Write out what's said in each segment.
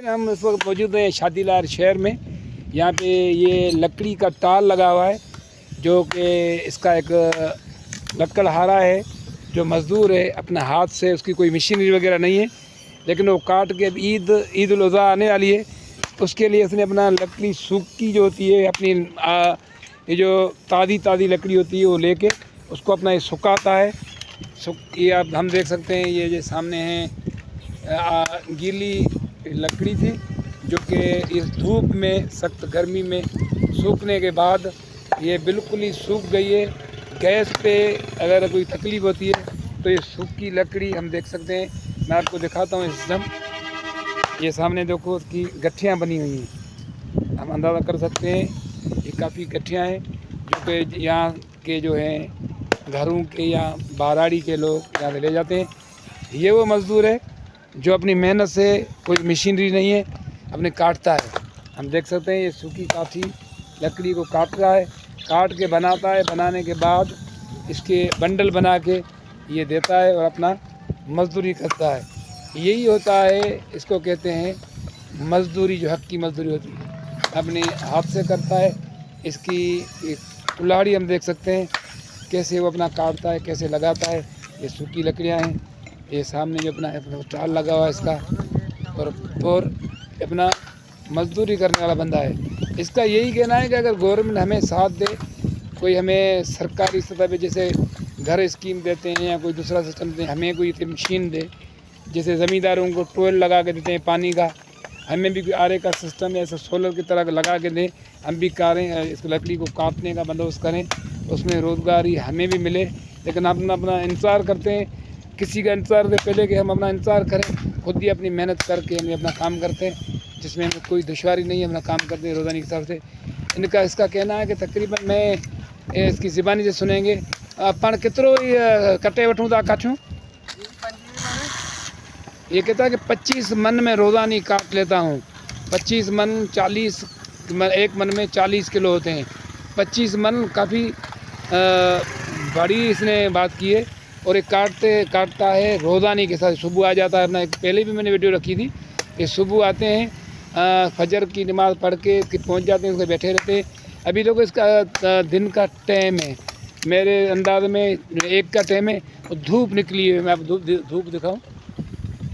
हम इस वक्त मौजूद हैं शादीलार शहर में। यहाँ पे ये लकड़ी का टाल लगा हुआ है, जो कि इसका एक लकड़हारा है जो मज़दूर है अपने हाथ से, उसकी कोई मशीनरी वगैरह नहीं है, लेकिन वो काट के अब ईद उल अज़हा आने वाली है, उसके लिए उसने अपना लकड़ी सूखी जो होती है अपनी ये जो ताज़ी लकड़ी होती है वो लेके उसको अपना ये सुखाता है। ये आप हम देख सकते हैं, ये जो सामने है गीली लकड़ी थी जो कि इस धूप में, सख्त गर्मी में सूखने के बाद ये बिल्कुल ही सूख गई है। गैस पे अगर कोई तकलीफ़ होती है तो ये सूखी लकड़ी हम देख सकते हैं। मैं आपको दिखाता हूँ इस दम, ये सामने देखो उसकी गठियाँ बनी हुई हैं, हम अंदाज़ा कर सकते हैं ये काफ़ी गठियाँ हैं जो कि यहाँ के जो हैं घरों के या बाराड़ी के लोग यहाँ से ले जाते हैं। ये वो मज़दूर है जो अपनी मेहनत से, कोई मशीनरी नहीं है, अपने काटता है। हम देख सकते हैं ये सूखी काफ़ी लकड़ी को काट रहा है, काट के बनाता है, बनाने के बाद इसके बंडल बना के ये देता है और अपना मज़दूरी करता है। यही होता है, इसको कहते हैं मज़दूरी, जो हक़ की मज़दूरी होती है, अपने हाथ से करता है। इसकी एक कुल्हाड़ी हम देख सकते हैं कैसे वो अपना काटता है, कैसे लगाता है। ये सूखी लकड़ियाँ हैं, ये सामने जो अपना टाल लगा हुआ है इसका, और अपना मज़दूरी करने वाला बंदा है। इसका यही कहना है कि अगर गवर्नमेंट हमें साथ दे, कोई हमें सरकारी सतह पे जैसे घर स्कीम देते हैं या कोई दूसरा सिस्टम दे, हमें कोई मशीन दे, जैसे ज़मींदारों को टोल लगा के देते हैं पानी का, हमें भी कोई आरे का सिस्टम ऐसा सोलर की तरह लगा के दें, हम भी करें, इस लकड़ी को काटने का बंदोबस्त करें, उसमें रोज़गारी हमें भी मिले। लेकिन अपना इंतज़ार करते हैं, किसी का इंतज़ार से पहले कि हम अपना इंतज़ार करें, खुद ही अपनी मेहनत करके हम अपना काम करते हैं, जिसमें हमें कोई दुश्वारी नहीं है, अपना काम करते हैं रोज़ाना के हिसाब से। इसका कहना है कि तकरीबन मैं इसकी ज़बानी से सुनेंगे, पाण कितरो कटे वठूं था काठूँ, ये कहता है कि 25 मन में रोज़ानी काट लेता हूँ। 25 मन 40, एक मन में 40 किलो होते हैं। 25 मन काफ़ी बड़ी इसने बात की है। और ये काटता है रोज़ानी के साथ। सुबह आ जाता है अपना, पहले भी मैंने वीडियो रखी थी कि सुबह आते हैं, फजर की नमाज़ पढ़ के पहुँच जाते हैं, उसके बैठे रहते हैं। अभी देखो इसका दिन का टाइम है, मेरे अंदाज में 1 का टाइम है, और धूप निकली हुई है। मैं आप धूप दिखाऊँ,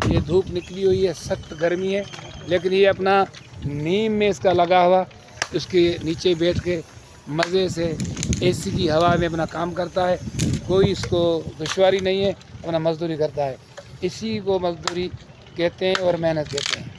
ये धूप निकली हुई है, सख्त गर्मी है, लेकिन ये अपना नीम में इसका लगा हुआ, उसके नीचे बैठ के मज़े से एसी की हवा में अपना काम करता है। कोई इसको दुश्वारी नहीं है, अपना मज़दूरी करता है। इसी को मज़दूरी कहते हैं और मेहनत कहते हैं।